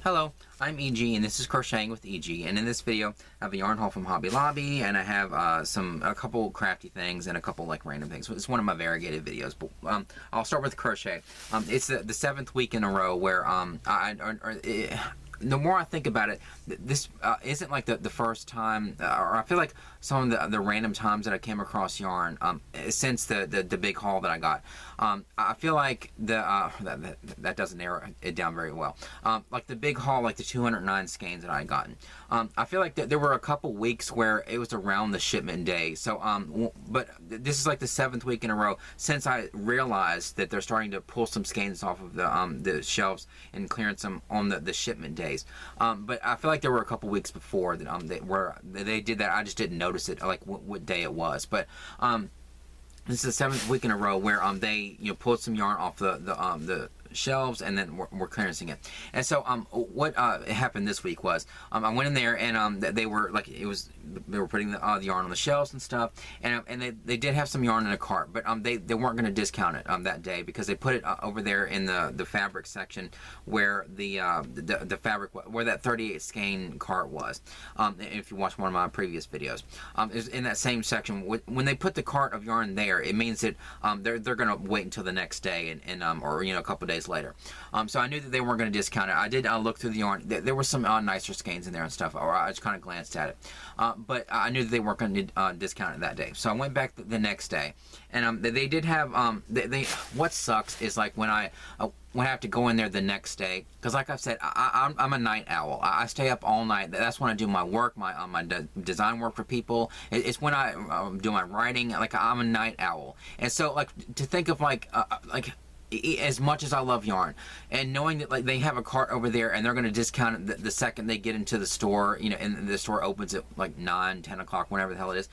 Hello, I'm EG and this is Crocheting with EG, and in this video I have a yarn haul from Hobby Lobby, and I have a couple crafty things and a couple like random things. It's one of my variegated videos, but I'll start with crochet. It's the 7th week in a row where the more I think about it, this isn't like the first time, or I feel like some of the random times that I came across yarn since the big haul that I got. I feel like that doesn't narrow it down very well. Like the big haul, like the 209 skeins that I had gotten. I feel like there were a couple weeks where it was around the shipment day. So, but this is like the 7th week in a row since I realized that they're starting to pull some skeins off of the shelves and clearance them on the shipment days. But I feel like there were a couple weeks before that they did that. I just didn't notice it, like what day it was. But this is the 7th week in a row where they pulled some yarn off the shelves, and then we're clearancing it. And so what happened this week was I went in there, and they were like, they were putting the yarn on the shelves and stuff, and they did have some yarn in a cart, but they weren't going to discount it that day because they put it over there in the fabric section where the fabric, where that 38 skein cart was. If you watch one of my previous videos, is in that same section. When they put the cart of yarn there, it means that they're going to wait until the next day or a couple days later. So I knew that they weren't going to discount it. I did look through the yarn. There were some nicer skeins in there and stuff, or I just kind of glanced at it. But I knew that they weren't going to discount it that day. So I went back the next day, and they did have what sucks is like when I have to go in there the next day, because like I've said, I'm a night owl. I stay up all night. That's when I do my work, my design work for people. It's when I do my writing. Like, I'm a night owl. And so like to think of like as much as I love yarn, and knowing that like they have a cart over there and they're going to discount it the second they get into the store, and the store opens at like 9, 10 o'clock, whenever the hell it is.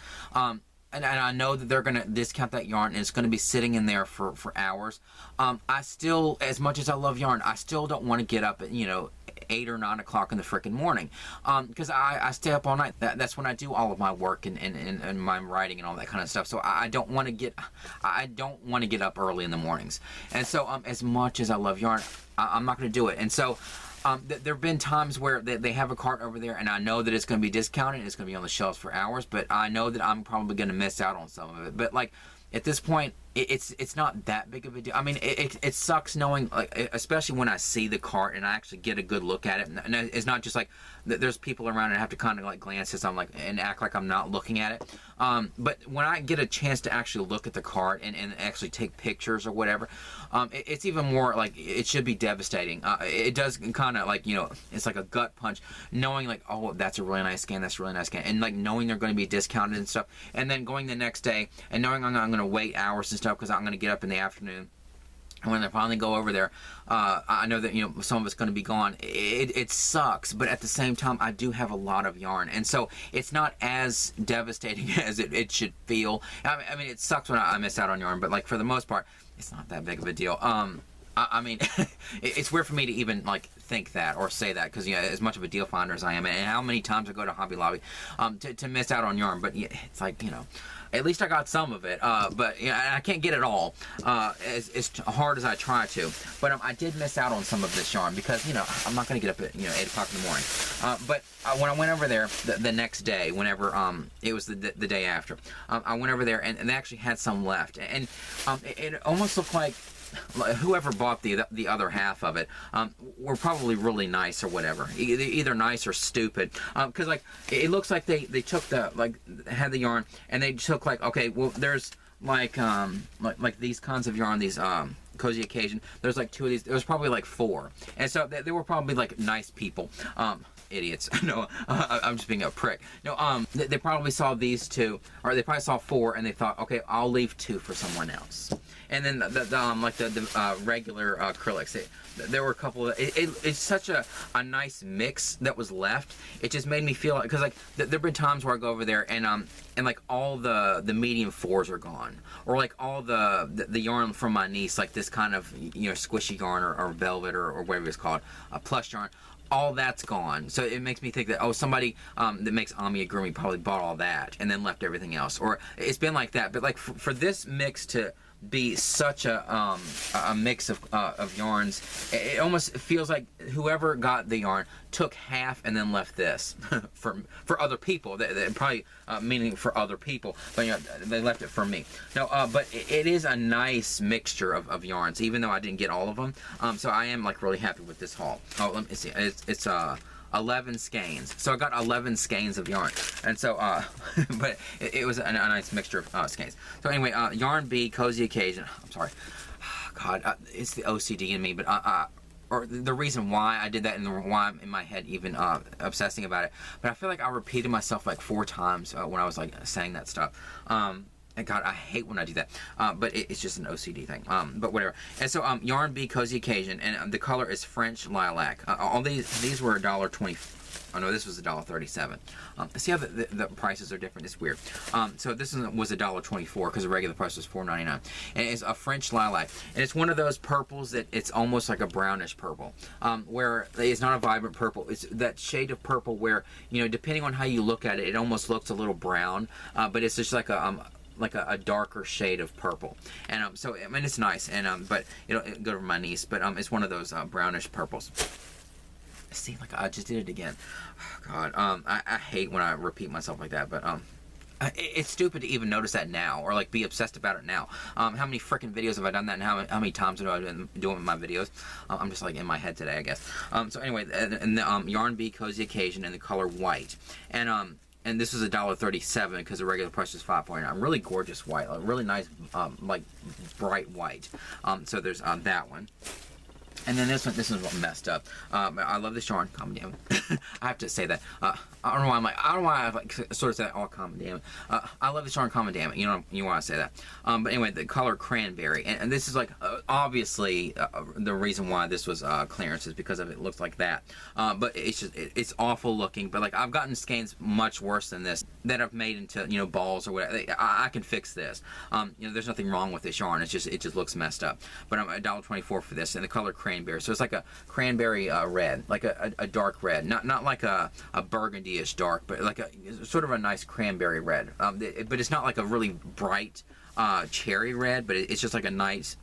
And I know that they're going to discount that yarn, and it's going to be sitting in there for hours. I still, as much as I love yarn, I still don't want to get up at 8 or 9 o'clock in the freaking morning, because I stay up all night. That's when I do all of my work and my writing and all that kind of stuff. So I don't want to get up early in the mornings. And so as much as I love yarn, I'm not going to do it. And so there have been times where they have a cart over there, and I know that it's going to be discounted, and it's going to be on the shelves for hours, but I know that I'm probably going to miss out on some of it. But like at this point, it's not that big of a deal. I mean, it sucks knowing, like, especially when I see the cart and I actually get a good look at it, and it's not just like there's people around and I have to kind of like glance at something and act like I'm not looking at it. But when I get a chance to actually look at the cart and actually take pictures or whatever, it's even more like, it should be devastating. It does kind of like, it's like a gut punch knowing like, oh, that's a really nice scan, that's a really nice scan, and like knowing they're going to be discounted and stuff, and then going the next day and knowing I'm going to wait hours and stuff because I'm going to get up in the afternoon. And when I finally go over there, I know that some of it's going to be gone. It sucks, but at the same time, I do have a lot of yarn, and so it's not as devastating as it should feel. I mean, it sucks when I miss out on yarn, but like for the most part, it's not that big of a deal. I mean, it's weird for me to even like think that or say that, because as much of a deal finder as I am, and how many times I go to Hobby Lobby to miss out on yarn, but it's like at least I got some of it, but I can't get it all as hard as I try to. But I did miss out on some of this yarn because I'm not going to get up at 8 o'clock in the morning. But when I went over there the next day, whenever it was the day after, I went over there and they actually had some left, and it almost looked like whoever bought the other half of it were probably really nice or whatever, either nice or stupid, because like it looks like they took had the yarn and they took like, okay, well, there's like these kinds of yarn, these cozy occasion, there's like 2 of these, there was probably like 4, and so they were probably like nice people. Idiots. No, I'm just being a prick. No, they probably saw these 2, or they probably saw 4, and they thought, okay, I'll leave 2 for someone else. And then the regular acrylics, there were a couple of, it's such a nice mix that was left. It just made me feel like, because like there've been times where I go over there and like all the medium 4s are gone, or like all the yarn from my niece, like this kind of squishy yarn or velvet or whatever it's called, plush yarn. All that's gone. So it makes me think that, oh, somebody that makes amigurumi probably bought all that and then left everything else. Or it's been like that. But like for this mix to be such a mix of yarns. It almost feels like whoever got the yarn took half and then left this for other people. They probably meaning for other people, but you know, they left it for me. No, but it is a nice mixture of yarns, even though I didn't get all of them. So I am like really happy with this haul. Oh, let me see. It's 11 skeins. So I got 11 skeins of yarn. And so, but it was a nice mixture of skeins. So anyway, Yarn Bee, Cozy Occasion. I'm sorry. God, it's the OCD in me, but or the reason why I did that and why I'm in my head even obsessing about it. But I feel like I repeated myself like 4 times when I was like saying that stuff. And God, I hate when I do that. But it's just an OCD thing. But whatever. And so Yarn Bee, Cozy Occasion, and the color is French Lilac. All these were $1.20. Oh no, this was $1.37. See how the prices are different? It's weird. So this was $1.24 because the regular price was $4.99. And it's a French lilac, and it's one of those purples that it's almost like a brownish purple, where it's not a vibrant purple. It's that shade of purple where, you know, depending on how you look at it, it almost looks a little brown, but it's just like a darker shade of purple. And so I mean, it's nice, and but you know, it go to my niece, but it's one of those brownish purples. See, like I just did it again. Oh, God, I hate when I repeat myself like that, but it's stupid to even notice that now or like be obsessed about it now. How many freaking videos have I done that, and how many times have I been doing my videos? I'm just like in my head today, I guess. So anyway, and the Yarn Bee, Cozy Occasion, in the color white, and this was $1.37 because the regular price is $5.49. Really gorgeous white, a really nice like bright white. So there's that one. And then this one's what messed up. I love this yarn. Calm down. I have to say that. I don't know why I don't know why I've like sort of said, oh, calm down. I love this yarn. Calm down. You know, you want to say that. But anyway, the color cranberry, and this is like obviously the reason why this was clearance is because of it looks like that. But it's just it's awful looking. But like I've gotten skeins much worse than this that I've made into, you know, balls or whatever. I can fix this. You know, there's nothing wrong with this yarn. It just looks messed up. But I'm $1.24 for this, and the color cranberry. So it's like a cranberry red, like a dark red, not like a burgundy-ish dark, but like a sort of a nice cranberry red. But it's not like a really bright cherry red, but it's just like a nice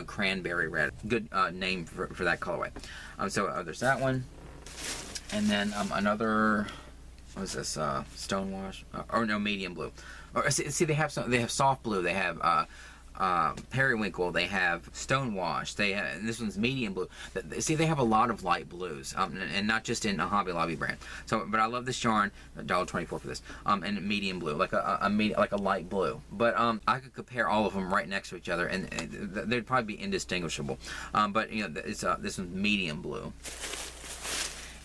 cranberry red. Good name for that colorway. So there's that one, and then another. What is this? Stonewash? Or no, medium blue. Or see, they have soft blue. They have periwinkle, they have stonewash, and this one's medium blue. See, they have a lot of light blues, and not just in a Hobby Lobby brand. So, but I love this yarn, $1.24 for this, and medium blue, like a light blue. But I could compare all of them right next to each other, and they'd probably be indistinguishable. But you know, it's this one's medium blue.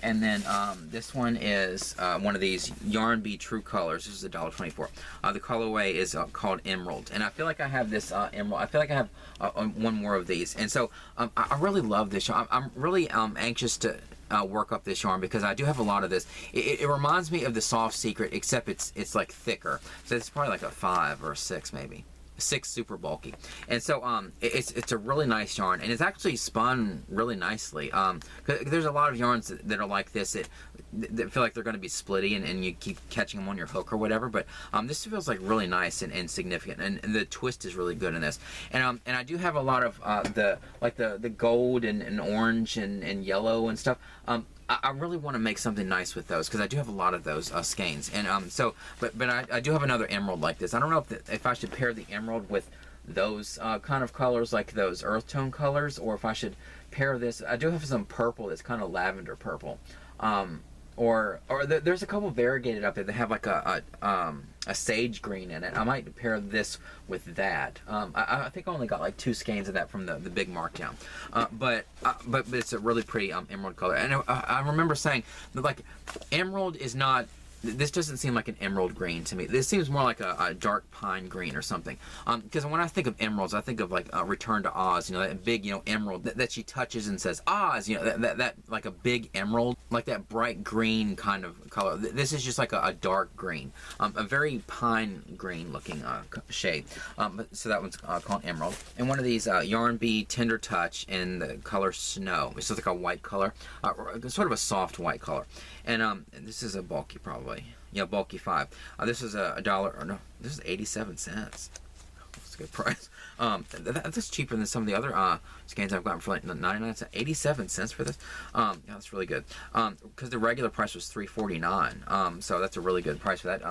And then this one is one of these Yarn Bee True Colors. This is $1.24. The colorway is called Emerald. And I feel like I have this Emerald. I feel like I have one more of these. And so I really love this yarn. I'm really anxious to work up this yarn because I do have a lot of this. It reminds me of the Soft Secret, except it's like thicker. So it's probably like a 5 or a 6 maybe. 6 super bulky, and so it's a really nice yarn, and it's actually spun really nicely. Cause there's a lot of yarns that are like this that feel like they're going to be splitty, and you keep catching them on your hook or whatever. But this feels like really nice and significant, and the twist is really good in this. And I do have a lot of the gold and orange and yellow and stuff. I really want to make something nice with those because I do have a lot of those skeins, and so but I do have another emerald like this. I don't know if I should pair the emerald with those kind of colors, like those earth tone colors, or if I should pair this. I do have some purple that's kind of lavender purple, or there's a couple variegated up there that have like a sage green in it. I might pair this with that. I think I only got like 2 skeins of that from the big markdown. But it's a really pretty emerald color. And I remember saying that like emerald is not. This doesn't seem like an emerald green to me. This seems more like a dark pine green or something. Because when I think of emeralds, I think of like Return to Oz. You know, that big, you know, emerald that she touches and says Oz. You know, that like a big emerald, like that bright green kind of color. This is just like a dark green, a very pine green looking shade. So that one's called emerald. And one of these Yarn Bee Tender Touch in the color Snow. It's just like a white color, sort of a soft white color. And this is a bulky probably. Yeah, bulky 5. This is $1, or no, this is 87 cents. That's a good price. That's cheaper than some of the other skeins I've gotten for like 99 cents, 87 cents for this. Yeah, that's really good. Because the regular price was $3.49. So that's a really good price for that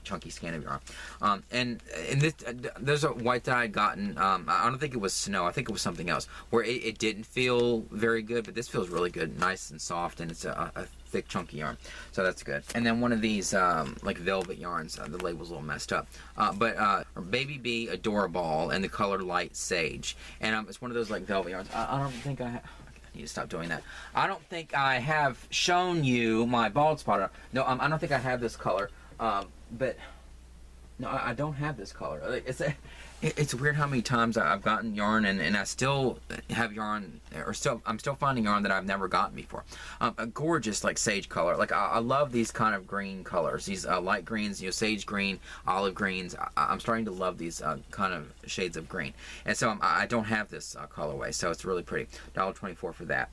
chunky skein of yarn. And this, there's a white that I had gotten. I don't think it was snow. I think it was something else where it didn't feel very good, but this feels really good, nice and soft, and it's a thick chunky yarn, so that's good. And then one of these like velvet yarns, the label's a little messed up, but Baby Bee Adorable and the color Light Sage, and it's one of those like velvet yarns. I don't think I need to stop doing that. I don't think I have shown you my bald spot. No, I don't think I have this color, but no, I don't have this color. It's weird how many times I've gotten yarn and I still have yarn, or I'm still finding yarn that I've never gotten before. A gorgeous like sage color. Like I love these kind of green colors. These light greens, sage green, olive greens. I'm starting to love these kind of shades of green. And so I don't have this colorway, so it's really pretty. $1.24 for that.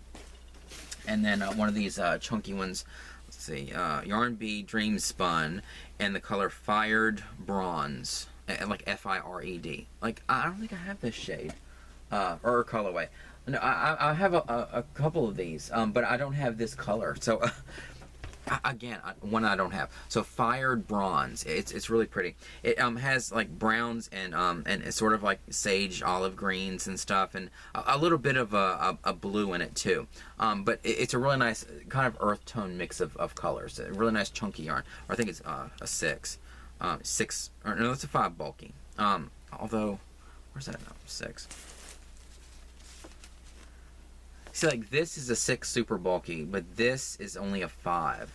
And then one of these chunky ones. Let's see, Yarn Bee Dream Spun, and the color Fired Bronze. And like F-I-R-E-D. Like, I don't think I have this shade, or colorway. No, I have a couple of these, but I don't have this color. So, again, one I don't have. So, Fired Bronze. It's really pretty. It has like browns and it's sort of like sage olive greens and stuff, and a little bit of a blue in it too. But it's a really nice kind of earth tone mix of colors. A really nice chunky yarn. Or I think it's a 6. 6, or no, it's a 5 bulky. Although, where's that? No, 6. See, like this is a 6 super bulky, but this is only a 5,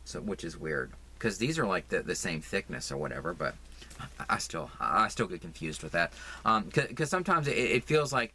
so which is weird because these are like the same thickness or whatever. But I still get confused with that because sometimes it feels like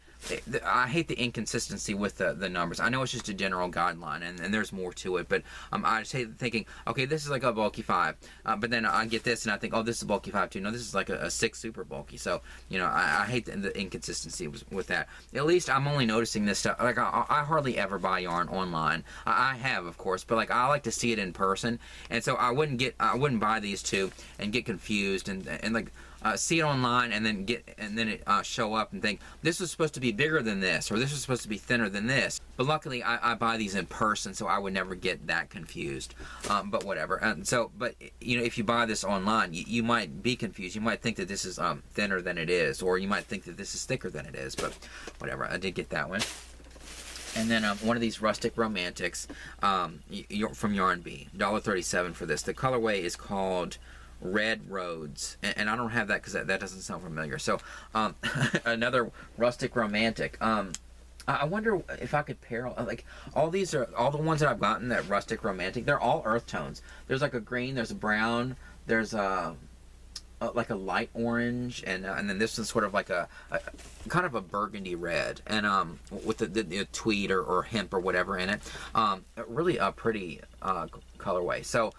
I hate the inconsistency with the numbers. I know it's just a general guideline and there's more to it, but I just hate thinking, okay, this is like a bulky 5, but then I get this and I think, oh, this is a bulky 5 too. No, this is like a 6 super bulky. So I hate the inconsistency with that. At least I'm only noticing this stuff. Like I hardly ever buy yarn online. I have, of course, but like I like to see it in person, and so I wouldn't buy these two and get confused and like see it online and then it show up and think this was supposed to be bigger than this, or this was supposed to be thinner than this. But luckily I buy these in person, so I would never get that confused. But whatever. And so, but if you buy this online, you might be confused. You might think that this is thinner than it is, or you might think that this is thicker than it is. But whatever. I did get that one. And then one of these Rustic Romantics from Yarn Bee, $1.37 for this. The colorway is called Red Roads, and I don't have that because that doesn't sound familiar. So another Rustic Romantic. I wonder if I could pair like all the ones that I've gotten that Rustic Romantic. They're all earth tones. There's like a green, there's a brown, there's like a light orange, and then this is sort of like a kind of a burgundy red, and with the tweed or hemp or whatever in it. Really a pretty colorway. So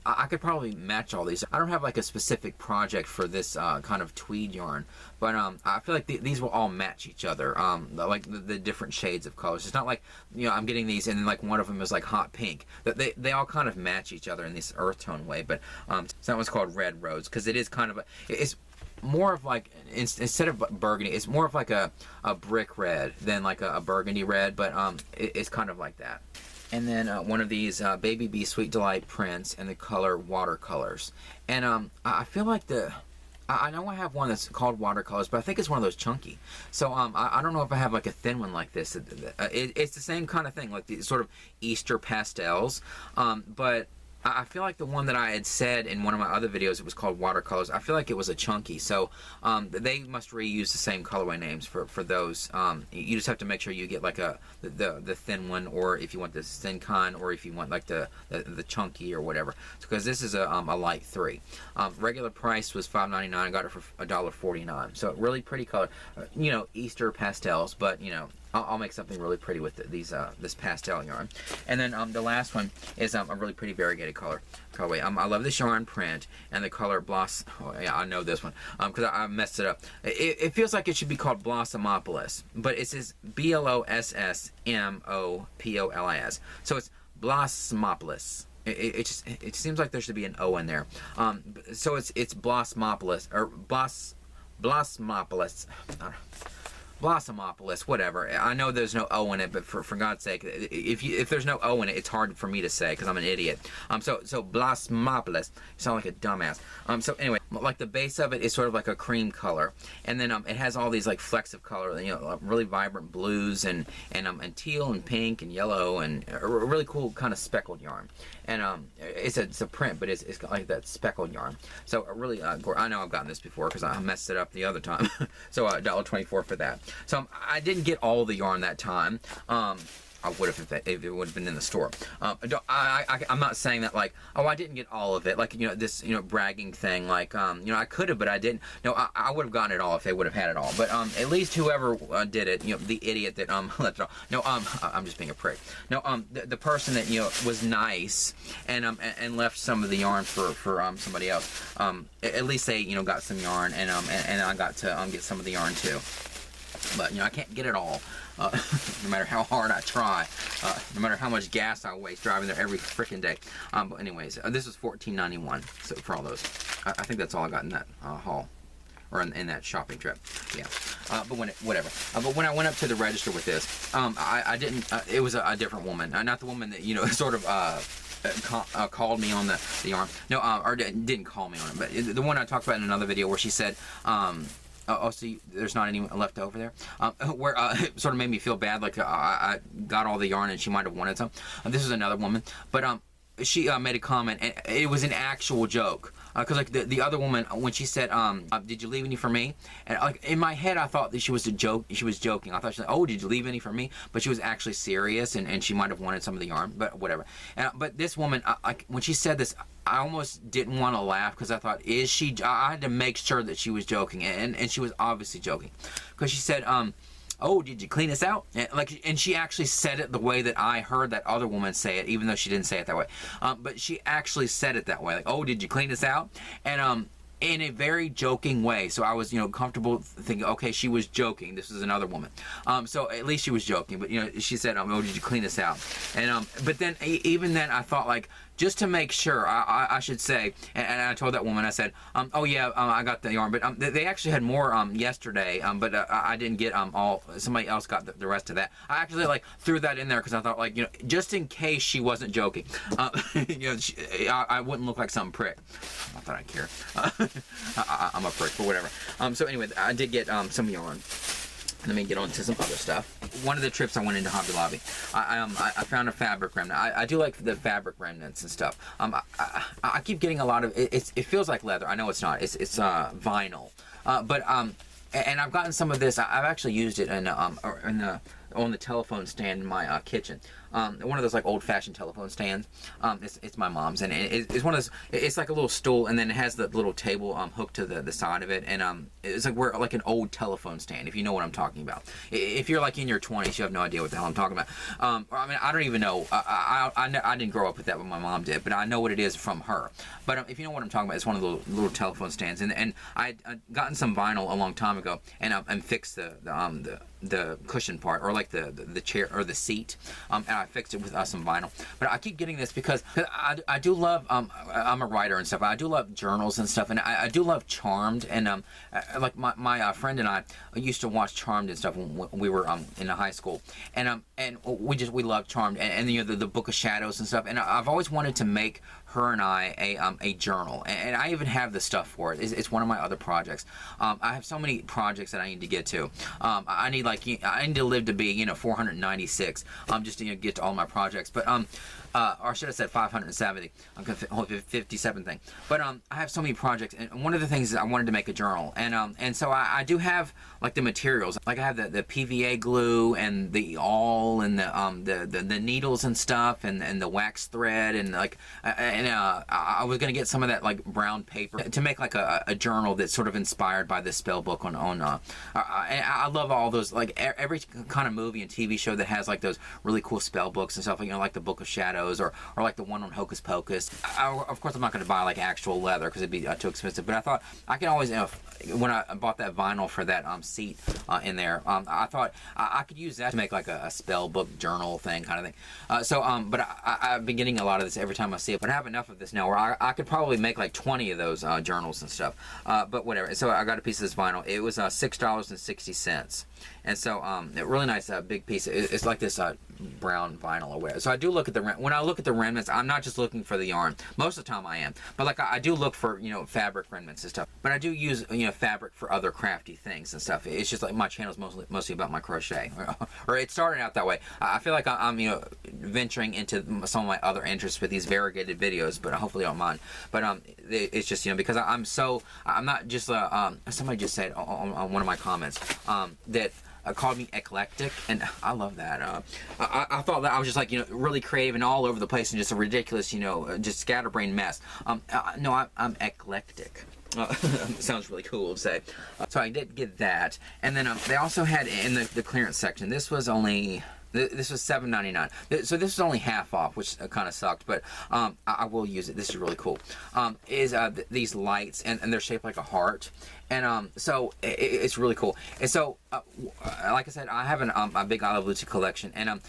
I could probably match all these. I don't have like a specific project for this kind of tweed yarn, but I feel like these will all match each other. Like the different shades of colors. It's not like I'm getting these and then like one of them is like hot pink. They all kind of match each other in this earth tone way. But so that one's called Red Rose because it is kind of it's more of like, instead of burgundy, it's more of like a brick red than like a burgundy red, but it's kind of like that. And then one of these Baby Bee Sweet Delight prints and the color Watercolors. And I feel like I know I have one that's called Watercolors, but I think it's one of those chunky. So I don't know if I have like a thin one like this. It's the same kind of thing, like these sort of Easter pastels, but I feel like the one that I had said in one of my other videos, it was called Watercolors. I feel like it was a chunky, so they must reuse the same colorway names for those. You just have to make sure you get like the thin one, or if you want this thin kind, or if you want like the chunky or whatever. Because this is a light 3. Regular price was $5.99. I got it for $1.49. So really pretty color. Easter pastels, but I'll make something really pretty with this pastel yarn. And then the last one is a really pretty variegated colorway. I love this yarn print and the color Blossom. Oh yeah, I know this one because I messed it up. It feels like it should be called Blossomopolis, but it says Blossmopolis. So it's Blossomopolis. It seems like there should be an O in there. So it's Blossomopolis or Blossomopolis. Blossomopolis, whatever. I know there's no O in it, but for God's sake, if there's no O in it, it's hard for me to say because I'm an idiot. So Blossomopolis. You sound like a dumbass. So anyway, like the base of it is sort of like a cream color, and then it has all these like flecks of color, you know, really vibrant blues and teal and pink and yellow and a really cool kind of speckled yarn. And it's a print, but it's got like that speckled yarn. So really, I know I've gotten this before because I messed it up the other time. So $1.24 for that. So I didn't get all the yarn that time. I would have if it would have been in the store. I'm not saying that like, oh, I didn't get all of it, like, you know, this, you know, bragging thing, like, you know, I could have, but I didn't. No, I would have gotten it all if they would have had it all. But at least whoever did it, you know, the idiot that left it all. No, I'm just being a prick. No, the person that, you know, was nice and left some of the yarn for somebody else. At least they, you know, got some yarn, and I got to get some of the yarn too. But, you know, I can't get it all, no matter how hard I try, no matter how much gas I waste driving there every freaking day. But anyways, this was $14.91 so for all those. I think that's all I got in that haul, or in that shopping trip. Yeah. But whatever. But when I went up to the register with this, I didn't. It was a different woman, not the woman that, you know, sort of. Called me on the yarn. No, or didn't call me on it, but the one I talked about in another video where she said, oh, so there's not any left over there? Where it sort of made me feel bad, like I got all the yarn and she might have wanted some. This is another woman, but she made a comment, and it was an actual joke. Because like the other woman, when she said, "Did you leave any for me?" and like in my head, I thought that she was a joke. She was joking. I thought she was like, "Oh, did you leave any for me?" But she was actually serious, and she might have wanted some of the yarn. But whatever. But this woman, when she said this, I almost didn't want to laugh because I thought, is she? I had to make sure that she was joking, and she was obviously joking, because she said, "Oh, did you clean us out?" And she actually said it the way that I heard that other woman say it, even though she didn't say it that way. But she actually said it that way, like, "Oh, did you clean us out?" And in a very joking way. So I was, you know, comfortable thinking, okay, she was joking. This was another woman. So at least she was joking. But, you know, she said, "Oh, did you clean us out?" And but then even then I thought, like, just to make sure, I should say, and I told that woman, I said, "Oh yeah, I got the yarn, but they actually had more yesterday, but I didn't get all. Somebody else got the rest of that." I actually like threw that in there because I thought, like, you know, just in case she wasn't joking, you know, I wouldn't look like some prick. Not that I care. I'm a prick, but whatever. So anyway, I did get some yarn. Let me get on to some other stuff. One of the trips I went into Hobby Lobby, I found a fabric remnant. I do like the fabric remnants and stuff. I keep getting a lot of, it feels like leather. I know it's not. It's vinyl. But and I've gotten some of this. I've actually used it on the telephone stand in my kitchen. One of those like old-fashioned telephone stands. It's my mom's, and it's one of those. It's like a little stool, and then it has the little table hooked to the side of it, and it's like an old telephone stand, if you know what I'm talking about. If you're like in your 20s, you have no idea what the hell I'm talking about. I mean, I don't even know. I didn't grow up with that, but my mom did. But I know what it is from her. But if you know what I'm talking about, it's one of the little telephone stands, and I gotten some vinyl a long time ago, and fixed the cushion part, or like the chair or the seat, and I fixed it with some vinyl. But I keep getting this because I do love, I'm a writer and stuff. I do love journals and stuff, and I do love Charmed, and like my friend and I used to watch Charmed and stuff when we were in high school, and we love Charmed, and you know, the Book of Shadows and stuff. And I've always wanted to make her and I a journal, and I even have the stuff for it. It's one of my other projects. I have so many projects that I need to get to. I need to live to be, you know, 496 just to, you know, get to all my projects. But or I should have said 570. I'm gonna 57 thing. But I have so many projects, and one of the things is I wanted to make a journal, and so I do have like the materials. Like I have the PVA glue and the awl and the needles and stuff, and the wax thread, and like I was gonna get some of that like brown paper to make like a journal that's sort of inspired by this spell book on I love all those, like every kind of movie and TV show that has like those really cool spell books and stuff, like, you know, like the Book of Shadows, or like the one on Hocus Pocus. Of course I'm not going to buy like actual leather because it'd be too expensive, but I thought I can always, you know, when I bought that vinyl for that seat in there, I thought I could use that to make like a spell book journal thing kind of thing. But I've been getting a lot of this every time I see it. What happened enough of this now where I could probably make like 20 of those journals and stuff. But whatever. So I got a piece of this vinyl. It was $6.60. And so a really nice big piece. It's like this brown vinyl or whatever. So I do look at when I look at the remnants, I'm not just looking for the yarn. Most of the time I am. But like I do look for, you know, fabric remnants and stuff. But I do use, you know, fabric for other crafty things and stuff. It's just like my channel is mostly about my crochet. Or it started out that way. I feel like I'm, you know, venturing into some of my other interests with these variegated videos, but hopefully you don't mind. But it's just, you know, because I'm not just somebody just said on one of my comments that called me eclectic, and I love that. I thought that I was just like, you know, really creative and all over the place and just a ridiculous, you know, just scatterbrained mess. No, I'm eclectic. Sounds really cool to say. So I did get that, and then they also had in the clearance section. This was only. This was $7.99. So this was only half off, which kind of sucked, but I will use it. This is really cool. These lights, and they're shaped like a heart, and so it's really cool. And so, like I said, I have a big I Love Lucy collection, and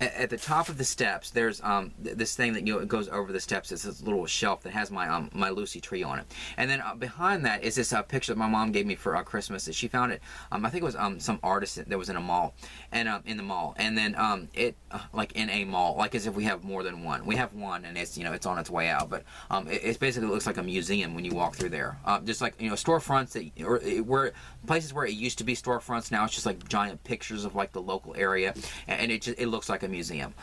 at the top of the steps, there's this thing that, you know, it goes over the steps. It's this little shelf that has my Lucy tree on it. And then behind that is this picture that my mom gave me for Christmas. That she found it. I think it was some artist that was in a mall, and in the mall. And then like in a mall, like as if we have more than one. We have one, and it's, you know, it's on its way out. But it basically looks like a museum when you walk through there. Just like, you know, storefronts where places where it used to be storefronts. Now it's just like giant pictures of like the local area, and it looks like a museum.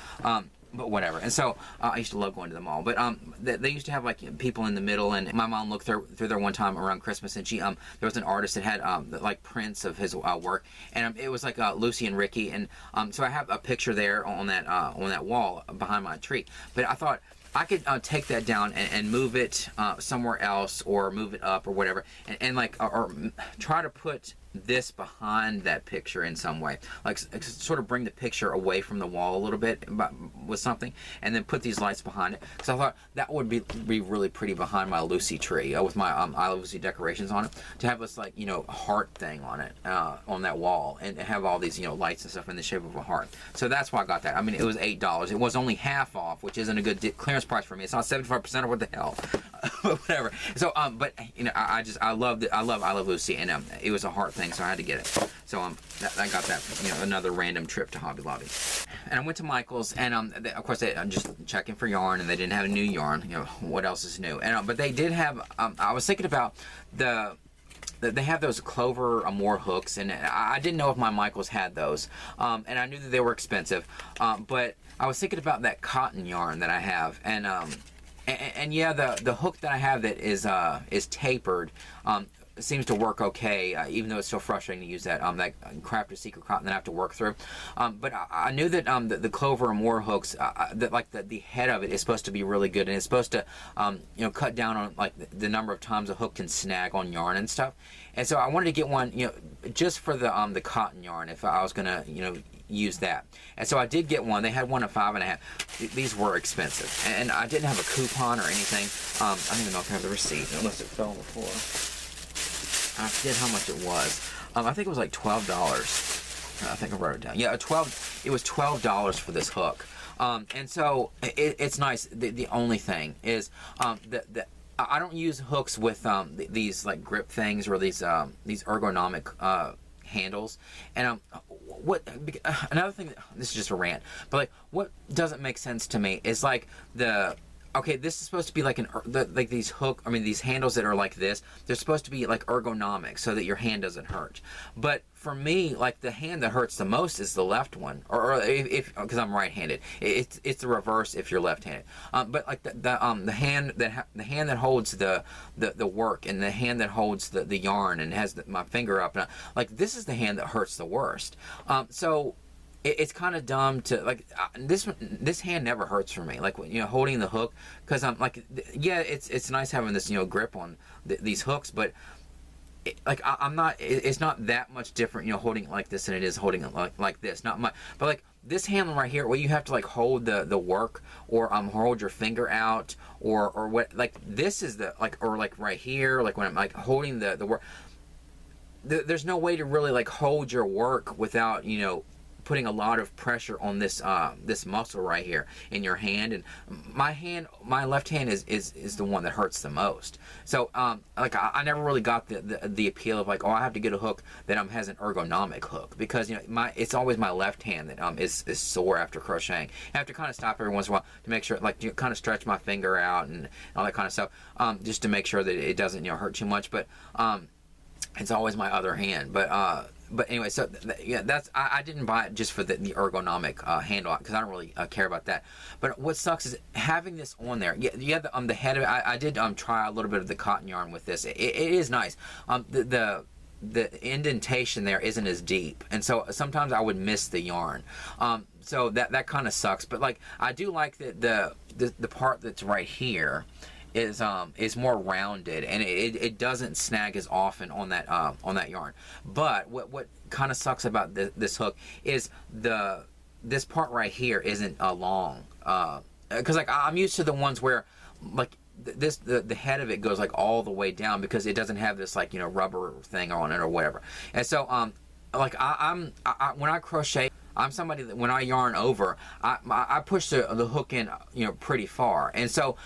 But whatever. And so I used to love going to the mall. But they used to have like people in the middle, and my mom looked through there one time around Christmas, and she there was an artist that had like prints of his work, and it was like Lucy and Ricky, and so I have a picture there on that wall behind my tree. But I thought I could take that down and move it somewhere else, or move it up or whatever, and like or try to put this behind that picture in some way, like sort of bring the picture away from the wall a little bit with something, and then put these lights behind it, because I thought that would be really pretty behind my Lucy tree with my I Love Lucy decorations on it, to have this, like, you know, heart thing on it on that wall, and have all these, you know, lights and stuff in the shape of a heart. So that's why I got that. I mean, it was $8. It was only half off, which isn't a good clearance price for me. It's not 75% or what the hell. But whatever. So but you know, I loved it. I love Lucy, and it was a heart thing, so I had to get it. So I got that, you know, another random trip to Hobby Lobby. And I went to Michael's, and of course I'm just checking for yarn, and they didn't have a new yarn. You know, what else is new? And but they did have. I was thinking about they have those Clover Amour hooks, and I didn't know if my Michael's had those, and I knew that they were expensive, but I was thinking about that cotton yarn that I have, and yeah, the hook that I have that is tapered seems to work okay, even though it's still frustrating to use that crafted secret cotton that I have to work through. But I knew that the Clover Amour hooks, that like the head of it is supposed to be really good, and it's supposed to you know, cut down on like the number of times a hook can snag on yarn and stuff. And so I wanted to get one, you know, just for the cotton yarn, if I was gonna, you know, use that. And so I did get one. They had one at 5.5. These were expensive, and I didn't have a coupon or anything. I don't even know if I have the receipt, unless it fell on the floor. I forget how much it was. I think it was like $12. I think I wrote it down. Yeah, it was $12 for this hook. And so it's nice. The only thing is that I don't use hooks with these like grip things, or these ergonomic handles. And another thing, this is just a rant, but like what doesn't make sense to me is like okay, this is supposed to be like like these handles that are like this, they're supposed to be like ergonomic so that your hand doesn't hurt. But for me, like the hand that hurts the most is the left one, or if because I'm right-handed, it's the reverse if you're left-handed. But like the hand that holds the work, and the hand that holds the yarn and has my finger up, and like this is the hand that hurts the worst. So it's kind of dumb to like this hand never hurts for me, like, you know, holding the hook, because I'm like, yeah, it's nice having this, you know, grip on these hooks, but I'm not, it's not that much different, you know, holding it like this than it is holding it like this. Not much. But like this hand right here, where you have to like hold the work, or hold your finger out, or what, like this is the like, or like right here, like when I'm like holding the work, there's no way to really like hold your work without, you know, putting a lot of pressure on this this muscle right here in your hand, and my left hand is the one that hurts the most. So like I never really got the appeal of like, oh, I have to get a hook that has an ergonomic hook, because it's always my left hand that is sore after crocheting. I have to kind of stop every once in a while to make sure, like, kind of stretch my finger out and all that kind of stuff, just to make sure that it doesn't hurt too much. But it's always my other hand. But anyway, so yeah, I didn't buy it just for the ergonomic handle, because I don't really care about that. But what sucks is having this on there. Yeah, the head of it. I did try a little bit of the cotton yarn with this. It is nice. The indentation there isn't as deep, and so sometimes I would miss the yarn. So that kind of sucks. But like, I do like the part that's right here is more rounded, and it doesn't snag as often on that yarn. But what kind of sucks about this hook is this part right here isn't long, because like I'm used to the ones where like the head of it goes like all the way down, because it doesn't have this like rubber thing on it or whatever. And so like when I crochet, I'm somebody that when I yarn over, I push the hook in pretty far, and so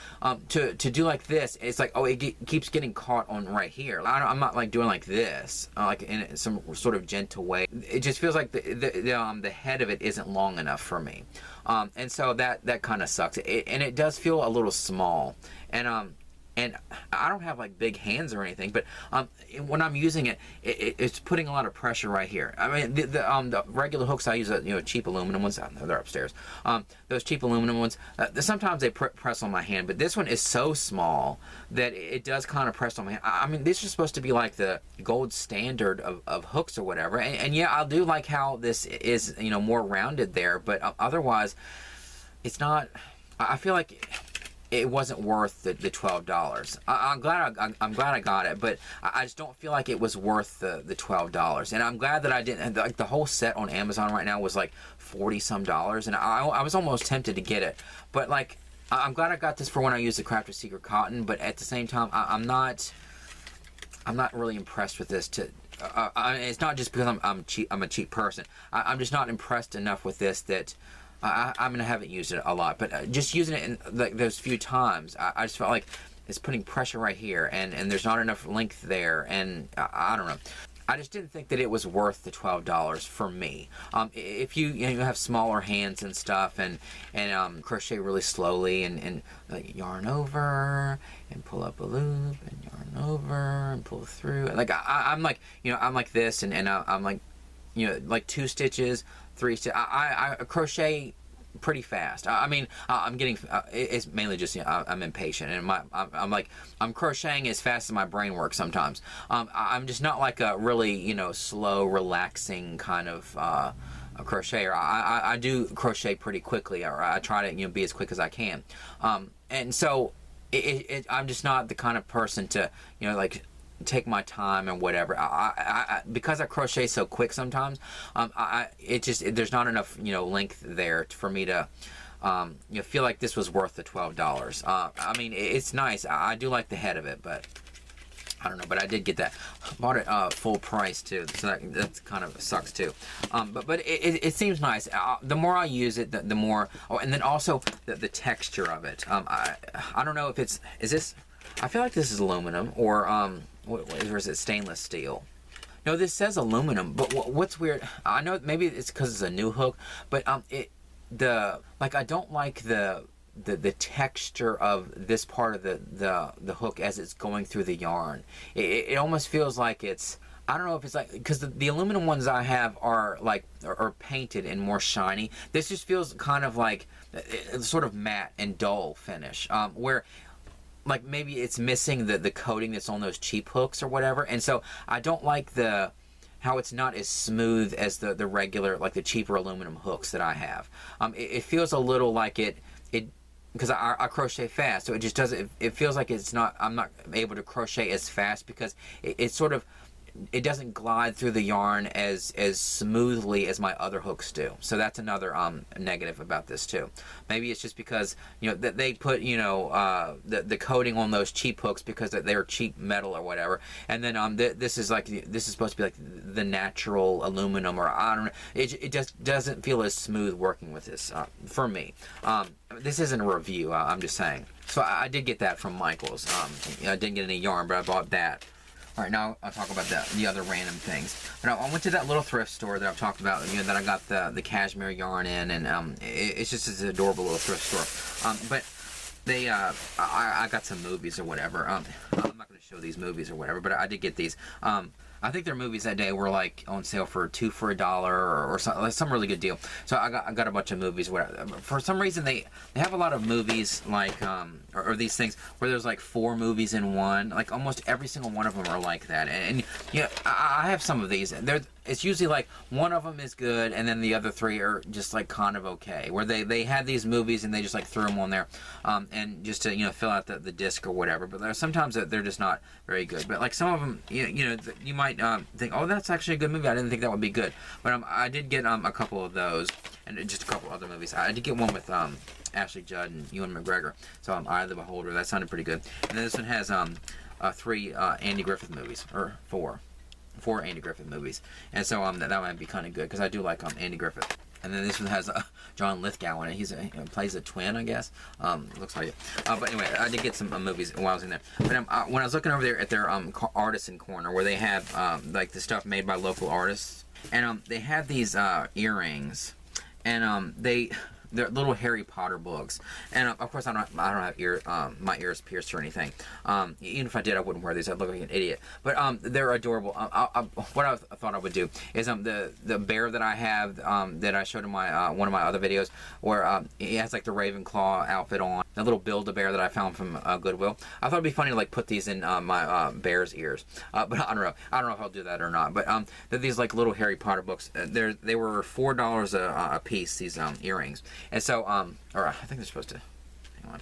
to do like this, it's like, oh, it keeps getting caught on right here. I'm not like doing like this, like in some sort of gentle way. It just feels like the head of it isn't long enough for me, and so that kind of sucks. And it does feel a little small, and I don't have like big hands or anything, but when I'm using it, it's putting a lot of pressure right here. I mean, the regular hooks I use, cheap aluminum ones, they're upstairs. Those cheap aluminum ones, sometimes they press on my hand, but this one is so small that it does kind of press on my hand. I mean, this is supposed to be like the gold standard of hooks or whatever, and yeah, I do like how this is more rounded there, but otherwise, it's not. I feel like it wasn't worth the $12. I'm glad I got it, but I just don't feel like it was worth the $12. And I'm glad that I didn't. Like, the whole set on Amazon right now was like $40 some, and I was almost tempted to get it. But like, I'm glad I got this for when I use the Crafted Secret cotton. But at the same time, I'm not really impressed with this. It's not just because I'm a cheap person. I'm just not impressed enough with this that. I mean, I haven't used it a lot, but just using it in like those few times, I just felt like it's putting pressure right here, and there's not enough length there, and I don't know. I just didn't think that it was worth the $12 for me. If you have smaller hands and stuff, and crochet really slowly, and like yarn over and pull up a loop and yarn over and pull through, like I'm like I'm like this, and I'm like like 2 stitches. 3 stitches. I crochet pretty fast. I mean, I'm getting. It's mainly just I'm impatient, and I'm crocheting as fast as my brain works sometimes. I'm just not like a really slow, relaxing kind of a crocheter. I do crochet pretty quickly, or I try to be as quick as I can. And so I'm just not the kind of person to like take my time and whatever. Because I crochet so quick sometimes, there's not enough length there for me to feel like this was worth the $12. I mean, it's nice. I do like the head of it, but I don't know. But I did get that. Bought it full price too, so that kind of sucks too. But it seems nice. The more I use it, the more. Oh, and then also the texture of it. I don't know if is this. I feel like this is aluminum or or is it stainless steel? No, this says aluminum, but what's weird, I know maybe it's because it's a new hook, but I don't like the texture of this part of the hook as it's going through the yarn. It almost feels like it's, I don't know if it's like, because the aluminum ones I have are painted and more shiny. This just feels kind of like it's sort of matte and dull finish, where like maybe it's missing the coating that's on those cheap hooks or whatever. And so I don't like how it's not as smooth as the regular, like the cheaper aluminum hooks that I have. It feels a little like it because I crochet fast, so it just doesn't, it feels like I'm not able to crochet as fast, because it's sort of, it doesn't glide through the yarn as smoothly as my other hooks do. So that's another negative about this too. Maybe it's just because, you know, that they put, you know, the coating on those cheap hooks because they're cheap metal or whatever, and then this is supposed to be like the natural aluminum, or I don't know. It just doesn't feel as smooth working with this for me. This isn't a review. I'm just saying. So I did get that from Michael's. I didn't get any yarn, but I bought that. All right, now I'll talk about the other random things. But I went to that little thrift store that I've talked about, you know, that I got the cashmere yarn in, and it's just this adorable little thrift store. But they, I got some movies or whatever. I'm not going to show these movies or whatever, but I did get these. I think their movies that day were like on sale for $2 for $1 or some really good deal. So I got a bunch of movies. Whatever. For some reason they have a lot of movies like or these things where there's like 4 movies in one. Like almost every single one of them are like that. And yeah, I have some of these. It's usually like one of them is good and then the other 3 are just like kind of okay. Where they had these movies and they just like threw them on there and just to, you know, fill out the disc or whatever. But there's sometimes they're just not very good. But like some of them, you know, you might think, oh, that's actually a good movie. I didn't think that would be good. But I did get a couple of those and just a couple other movies. I did get one with Ashley Judd and Ewan McGregor. So Eye of the Beholder. That sounded pretty good. And then this one has 3 Andy Griffith movies, or 4 Andy Griffith movies, and so that might be kind of good because I do like Andy Griffith. And then this one has John Lithgow in it. He plays a twin, I guess. Looks like it. But anyway, I did get some movies while I was in there. But when I was looking over there at their artisan corner, where they have like the stuff made by local artists, and they have these earrings, and they're little Harry Potter books, and of course I don't have my ears pierced or anything. Even if I did, I wouldn't wear these. I'd look like an idiot. But they're adorable. What I thought I would do is the bear that I have that I showed in my one of my other videos, where he has like the Ravenclaw outfit on. A little Build-A-Bear that I found from Goodwill. I thought it'd be funny to like put these in my bear's ears, but I don't know. I don't know if I'll do that or not. But they're these like little Harry Potter books. They were $4 a piece. These earrings. And so, or I think they're supposed to, hang on.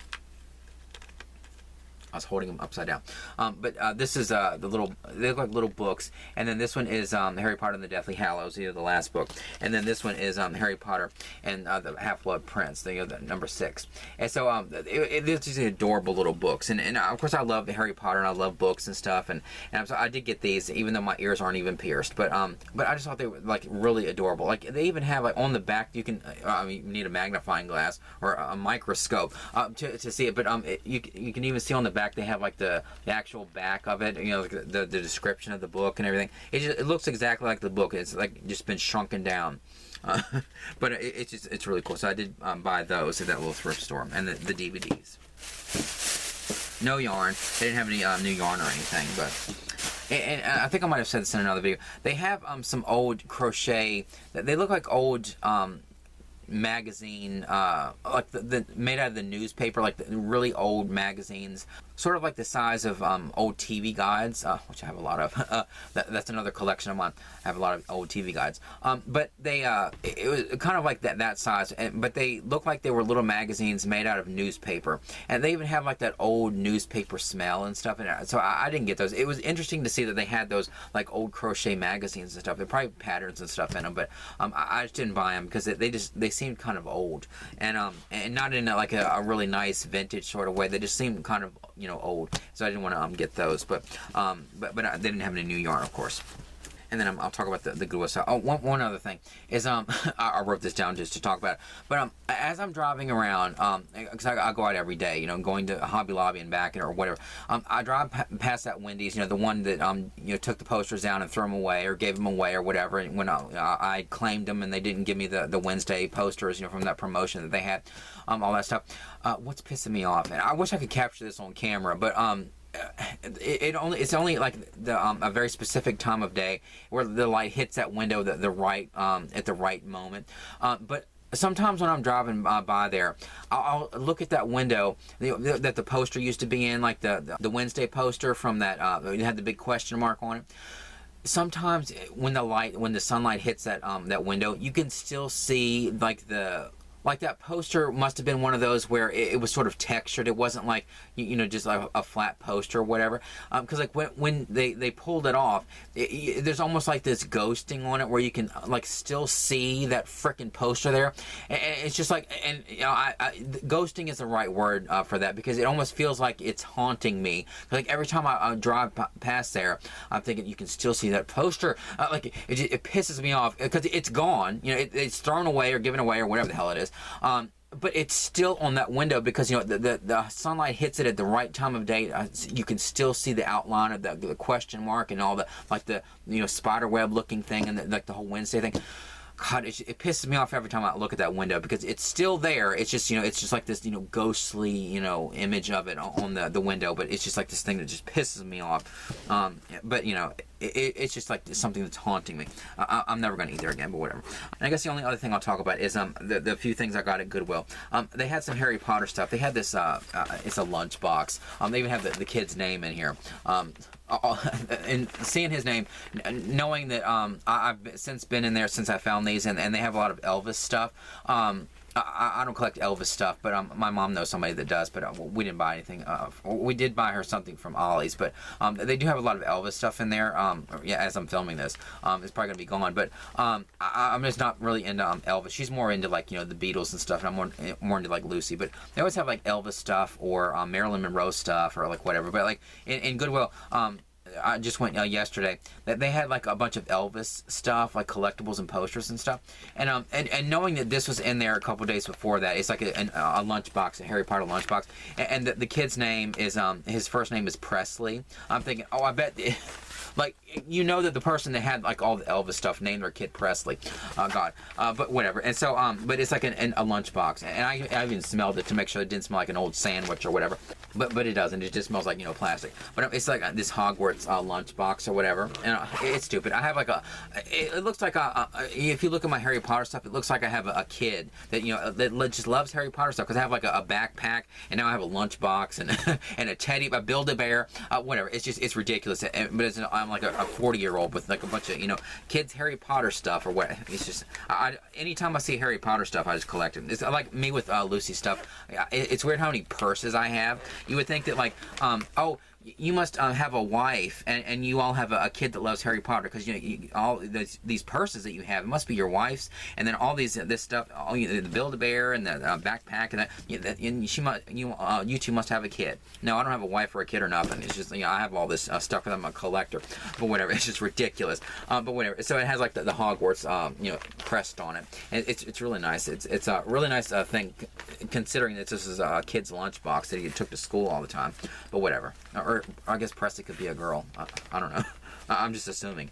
I was holding them upside down. But this is the little, they look like little books. And then this one is Harry Potter and the Deathly Hallows, the last book. And then this one is Harry Potter and the Half-Blood Prince, the number 6. And so it's just adorable little books. And of course I love Harry Potter and I love books and stuff. And so I did get these, even though my ears aren't even pierced. But I just thought they were like really adorable. Like they even have like on the back, you can, you need a magnifying glass or a microscope to see it. But you can even see on the back, they have like the actual back of it, you know, like the description of the book and everything. It looks exactly like the book. It's like just been shrunken down. But it's really cool. So I did buy those at that little thrift store, and the DVDs. No yarn. They didn't have any new yarn or anything, but. And I think I might have said this in another video. They have some old crochet. They look like old magazine, like the made out of the newspaper, like the really old magazines, sort of like the size of old TV guides, which I have a lot of. That's another collection of mine. I have a lot of old TV guides. But they, it was kind of like that size, but they look like they were little magazines made out of newspaper, and they even have like that old newspaper smell and stuff. And so I didn't get those. It was interesting to see that they had those like old crochet magazines and stuff. They probably patterns and stuff in them, but I just didn't buy them because they seemed kind of old, and not in like a really nice vintage sort of way. They just seemed kind of, you know, old, so I didn't want to get those. But they didn't have any new yarn, of course. And then I'll talk about the Goodwill stuff. Oh, one other thing is I wrote this down just to talk about it. But as I'm driving around, because I go out every day, you know, going to Hobby Lobby and back or whatever. I drive past that Wendy's, you know, the one that you know, took the posters down and threw them away or gave them away or whatever. And when I claimed them and they didn't give me the Wednesday posters, you know, from that promotion that they had, all that stuff. What's pissing me off, and I wish I could capture this on camera, but it's only like a very specific time of day where the light hits that window at the right moment. But sometimes when I'm driving by there, I'll look at that window that the poster used to be in, like the Wednesday poster from that it had the big question mark on it. Sometimes when the sunlight hits that window, you can still see like the like that poster must have been one of those where it was sort of textured. It wasn't like, you know, just like a flat poster or whatever. Because like when they pulled it off, there's almost like this ghosting on it where you can like still see that frickin' poster there. And it's just like, and you know, ghosting is the right word for that, because it almost feels like it's haunting me. Like every time I drive past there, I'm thinking you can still see that poster. Like it pisses me off because it's gone. You know, it's thrown away or given away or whatever the hell it is. But it's still on that window because, you know, the sunlight hits it at the right time of day. You can still see the outline of the question mark and all the, like the, you know, spider web looking thing and like the whole Wednesday thing. God, it pisses me off every time I look at that window because it's still there. It's just, you know, it's just like this, you know, ghostly, you know, image of it on the window, but it's just like this thing that just pisses me off. But, you know, it's just like something that's haunting me. I'm never going to eat there again, but whatever. And I guess the only other thing I'll talk about is the few things I got at Goodwill. They had some Harry Potter stuff. They had this, it's a lunchbox. They even have the kid's name in here. And seeing his name, knowing that I've since been in there since I found these, and they have a lot of Elvis stuff. I don't collect Elvis stuff, but my mom knows somebody that does, but we didn't buy anything. We did buy her something from Ollie's, but they do have a lot of Elvis stuff in there. Yeah, as I'm filming this, it's probably going to be gone, but I'm just not really into Elvis. She's more into, like, you know, the Beatles and stuff, and I'm more into, like, Lucy, but they always have, like, Elvis stuff or Marilyn Monroe stuff or, like, whatever, but, like, in Goodwill, I just went yesterday that they had like a bunch of Elvis stuff, like collectibles and posters and stuff, and knowing that this was in there a couple days before that, it's like a lunchbox, a Harry Potter lunchbox, and the kid's name is his first name is Presley. I'm thinking, oh, I bet. Like, you know that the person that had like all the Elvis stuff named their kid Presley. God. But whatever. And so, but it's like a lunchbox. And I even smelled it to make sure it didn't smell like an old sandwich or whatever. But it doesn't. It just smells like, you know, plastic. But it's like this Hogwarts lunchbox or whatever. And it's stupid. I have like it looks like if you look at my Harry Potter stuff, it looks like I have a kid that, you know, that just loves Harry Potter stuff. Because I have like a backpack, and now I have a lunchbox and and a Build-A-Bear, whatever. It's just, it's ridiculous. But I'm like a 40-year-old with like a bunch of, you know, kids Harry Potter stuff or what. It's just, anytime I see Harry Potter stuff, I just collect it. It's like me with Lucy stuff. It's weird how many purses I have. You would think that, like, oh, you must have a wife and you all have a kid that loves Harry Potter, because, you know, all these purses that you have, it must be your wife's, and then all this stuff, all the Build-A-Bear and the backpack and that, and you two must have a kid. No, I don't have a wife or a kid or nothing. It's just, you know, I have all this stuff because I'm a collector, but whatever. It's just ridiculous. But whatever. So it has like the Hogwarts, you know, crest on it. And it's really nice. It's a really nice thing, considering that this is a kid's lunchbox that he took to school all the time. But whatever. Or I guess Presley could be a girl. I don't know. I'm just assuming.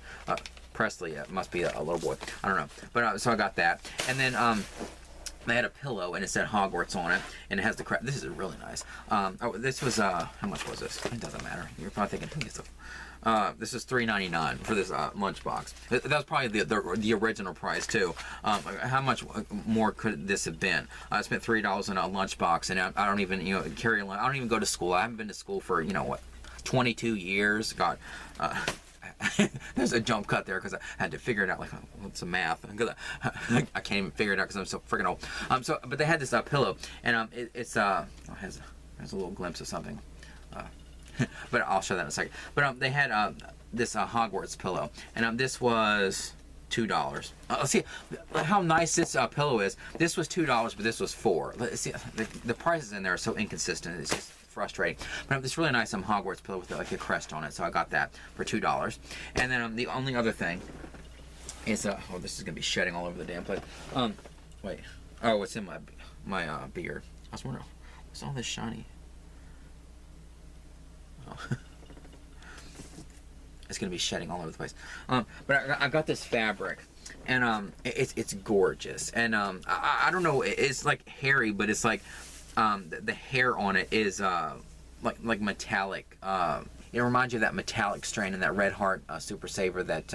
Presley must be a little boy. I don't know. But so I got that. And then they had a pillow and it said Hogwarts on it. And it has the crap. This is really nice. Oh, this was, how much was this? It doesn't matter. You're probably thinking, this is $3.99 for this lunchbox. That was probably the original price too. How much more could this have been? I spent $3 on a lunchbox, and I don't even, you know, carry a lunch. I don't even go to school. I haven't been to school for, you know what, 22 years. God. There's a jump cut there because I had to figure it out, like, what's the math? Because I can't even figure it out because I'm so freaking old. But they had this pillow, and it has a little glimpse of something. But I'll show that in a second. But they had this Hogwarts pillow, and this was $2. Let's see how nice this pillow is. This was $2, but this was $4. Let's see, the prices in there are so inconsistent. It's just frustrating. But this really nice Hogwarts pillow with like a crest on it, so I got that for $2. And then the only other thing is oh, this is gonna be shedding all over the damn place. Wait. Oh, it's in my beard. I was wondering, what's all this shiny? It's gonna be shedding all over the place. But I got this fabric, and it's gorgeous. And I don't know, it's like hairy, but it's like the hair on it is like metallic. It reminds you of that metallic strain in that Red Heart Super Saver that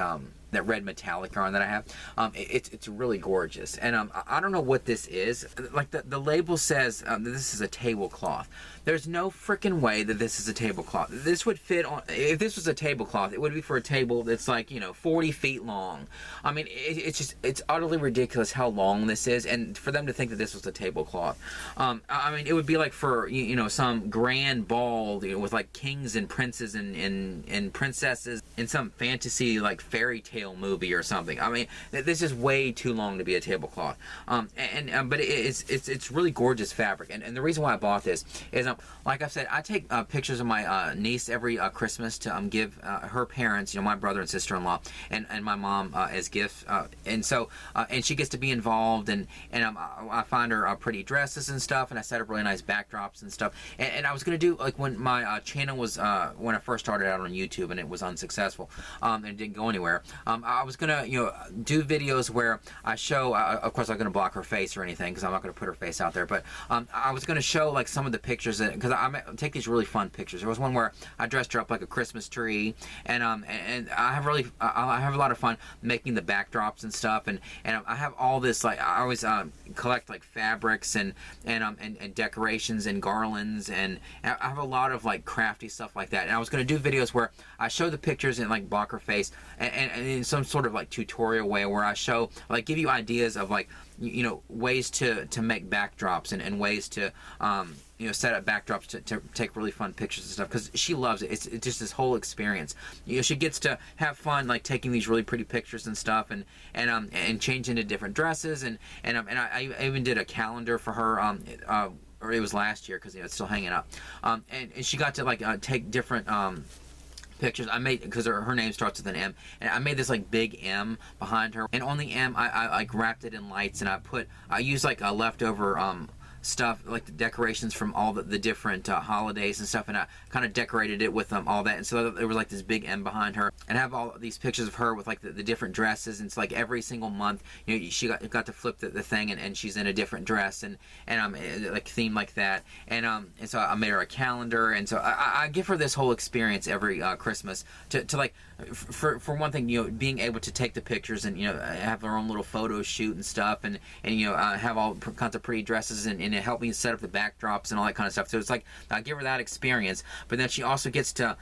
that red metallic yarn that I have. It's really gorgeous, and I don't know what this is. Like the label says this is a tablecloth. There's no freaking way that this is a tablecloth. This would fit on, if this was a tablecloth, it would be for a table that's like, you know, 40 feet long. I mean, it's utterly ridiculous how long this is, and for them to think that this was a tablecloth. I mean, it would be like for, you know, some grand ball, you know, with like kings and princes and princesses in some fantasy like fairy tale movie or something. I mean, this is way too long to be a tablecloth. But it's really gorgeous fabric, and the reason why I bought this is like I said, I take pictures of my niece every Christmas to give her parents, you know, my brother and sister-in-law, and my mom as gifts, and so and she gets to be involved, and I find her pretty dresses and stuff, and I set up really nice backdrops and stuff, and I was gonna do, like, when my channel was when I first started out on YouTube and it was unsuccessful and it didn't go anywhere, I was gonna, you know, do videos where I show, of course I'm gonna block her face or anything because I'm not gonna put her face out there, but I was gonna show like some of the pictures that, because I take these really fun pictures. There was one where I dressed her up like a Christmas tree, and I have a lot of fun making the backdrops and stuff, and I have all this, like, I always collect like fabrics and decorations and garlands, and I have a lot of like crafty stuff like that. And I was going to do videos where I show the pictures and like block her face, and in some sort of like tutorial way where I show, like, give you ideas of, like, you know, ways to make backdrops and ways to you know, set up backdrops to take really fun pictures and stuff, because she loves it. It's just this whole experience. You know, she gets to have fun, like, taking these really pretty pictures and stuff, and change into different dresses, and I even did a calendar for her, or it was last year, because, you know, it's still hanging up, and she got to, like, take different pictures. I made, because her name starts with an M, and I made this like big M behind her, and on the M I like wrapped it in lights, and I used like a leftover stuff, like the decorations from all the different holidays and stuff, and I kind of decorated it with all that, and so there was like this big M behind her, and I have all these pictures of her with like the different dresses, and it's like every single month, you know, she got to flip the thing, and she's in a different dress, and like themed like that, and so I made her a calendar, and so I give her this whole experience every Christmas to like, for one thing, you know, being able to take the pictures and, you know, have her own little photo shoot and stuff, and you know, have all kinds of pretty dresses, and help me set up the backdrops and all that kind of stuff. So it's like, I give her that experience, but then she also gets to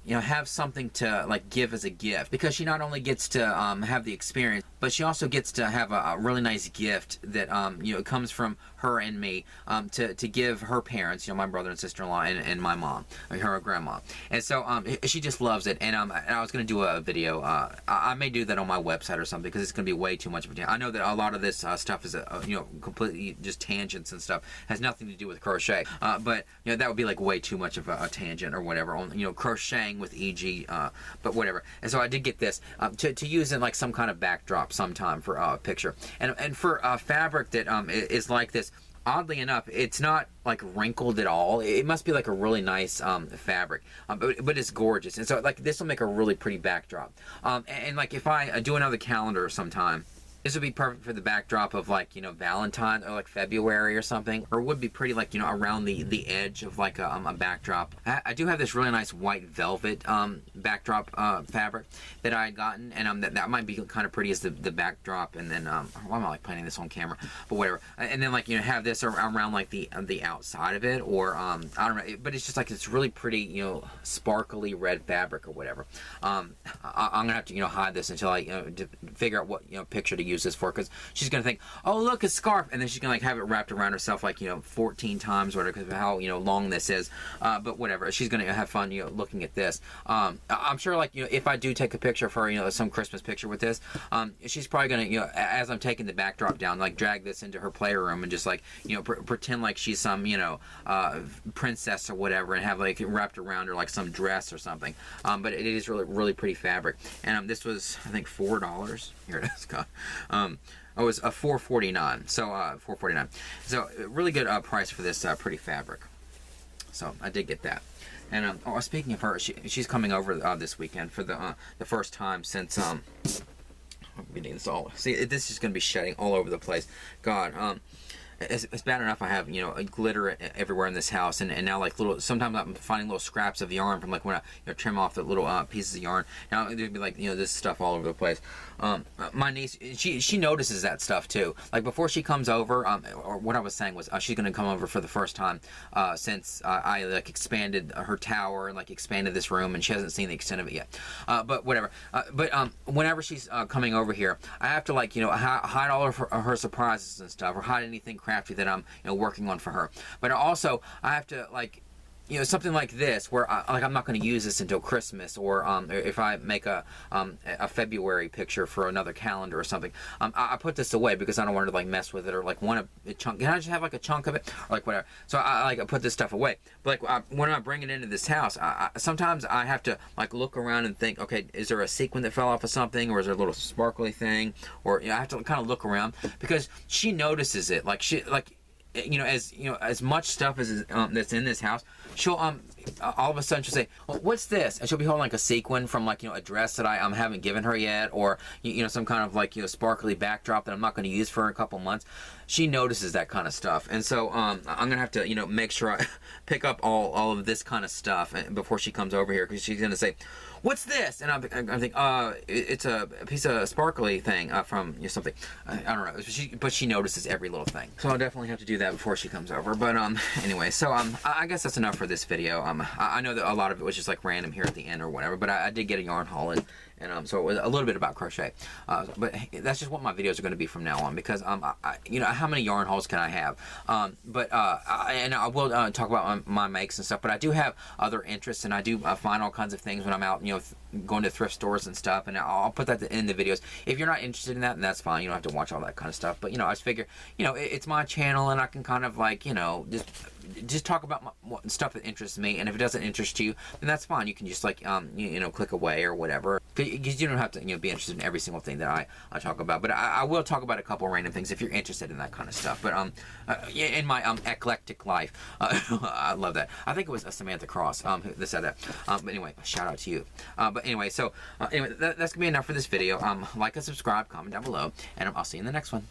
you know, have something to like give as a gift, because she not only gets to have the experience, but she also gets to have a really nice gift that you know, comes from her and me, to give her parents, you know, my brother and sister-in-law, and my mom, her grandma, and so she just loves it, and I was going to do a video, I may do that on my website or something, because it's going to be way too much of a, I know that a lot of this stuff is you know, completely just tangents and stuff, has nothing to do with crochet, but you know, that would be like way too much of a tangent or whatever on, you know, crocheting with EG, but whatever. And so I did get this to use in like some kind of backdrop sometime for a picture, and for fabric that is like this. Oddly enough, it's not like wrinkled at all. It must be like a really nice fabric, but it's gorgeous, and so like this will make a really pretty backdrop. And like if I do another calendar sometime, this would be perfect for the backdrop of, like, you know, Valentine or like February or something, or would be pretty, like, you know, around the edge of like a backdrop. I do have this really nice white velvet backdrop fabric that I had gotten, and that might be kind of pretty as the backdrop, and then why am I like planning this on camera, but whatever, and then like, you know, have this around like the outside of it, or I don't know, but it's just like this really pretty, you know, sparkly red fabric or whatever. I'm gonna have to, you know, hide this until I, you know, figure out what, you know, picture to use this for, because she's gonna think, oh look, a scarf, and then she's gonna like have it wrapped around herself like, you know, 14 times or whatever, because of how, you know, long this is, but whatever, she's gonna have fun, you know, looking at this. I'm sure, like, you know, if I do take a picture of her, you know, some Christmas picture with this, she's probably gonna, you know, as I'm taking the backdrop down, like drag this into her playroom and just like, you know, pretend like she's some, you know, princess or whatever, and have like it wrapped around her like some dress or something. But it is really pretty fabric, and this was, I think, $4. Here it is. God. It was a $4.49, so $4.49. So really good price for this pretty fabric. So I did get that. And speaking of her, she's coming over this weekend for the first time since I'm getting this all. See, this is going to be shedding all over the place. God. it's bad enough I have, you know, glitter everywhere in this house, and now like sometimes I'm finding little scraps of yarn from like when I, you know, trim off the little pieces of yarn. Now there'd be like, you know, this stuff all over the place. My niece, she notices that stuff too. Like before she comes over, or what I was saying was she's gonna come over for the first time since I like expanded her tower and like expanded this room, and she hasn't seen the extent of it yet. But whatever. Whenever she's coming over here, I have to like, you know, hide all of her surprises and stuff, or hide anything crafty that I'm, you know, working on for her. But also I have to like, you know, something like this where I'm not going to use this until Christmas, or if I make a February picture for another calendar or something, I put this away because I don't want to like mess with it, or like want a chunk. Can I just have like a chunk of it, or like whatever? So I put this stuff away. But like when I bring it into this house, sometimes I have to like look around and think, okay, is there a sequin that fell off of something, or is there a little sparkly thing, or, you know, I have to kind of look around because she notices it. Like you know, as much stuff as that's in this house, she'll all of a sudden she'll say, well, what's this? And she'll be holding like a sequin from like, you know, a dress that I haven't given her yet, or you know, some kind of like, you know, sparkly backdrop that I'm not going to use for a couple months. She notices that kind of stuff, and so I'm gonna have to, you know, make sure I pick up all of this kind of stuff before she comes over here, because she's gonna say, what's this? And I think it's a piece of sparkly thing from, you know, something, I don't know, but she notices every little thing, so I'll definitely have to do that before she comes over. But anyway, so I guess that's enough for this video. I know that a lot of it was just like random here at the end or whatever, but I did get a yarn haul in. And so it was a little bit about crochet, but that's just what my videos are going to be from now on, because you know, how many yarn hauls can I have? And I will talk about my makes and stuff, but I do have other interests, and I do find all kinds of things when I'm out, you know, going to thrift stores and stuff, and I'll put that in the videos. If you're not interested in that, then that's fine. You don't have to watch all that kind of stuff. But, you know, I just figure, you know, it's my channel, and I can kind of like, you know, just talk about stuff that interests me, and if it doesn't interest you, then that's fine. You can just like you know, click away or whatever, because you don't have to, you know, be interested in every single thing that I talk about. But I will talk about a couple random things if you're interested in that kind of stuff. But in my eclectic life, I love that. I think it was Samantha Cross that said that. But anyway, shout out to you. But anyway, so anyway, that's gonna be enough for this video. Like and subscribe, comment down below, and I'll see you in the next one.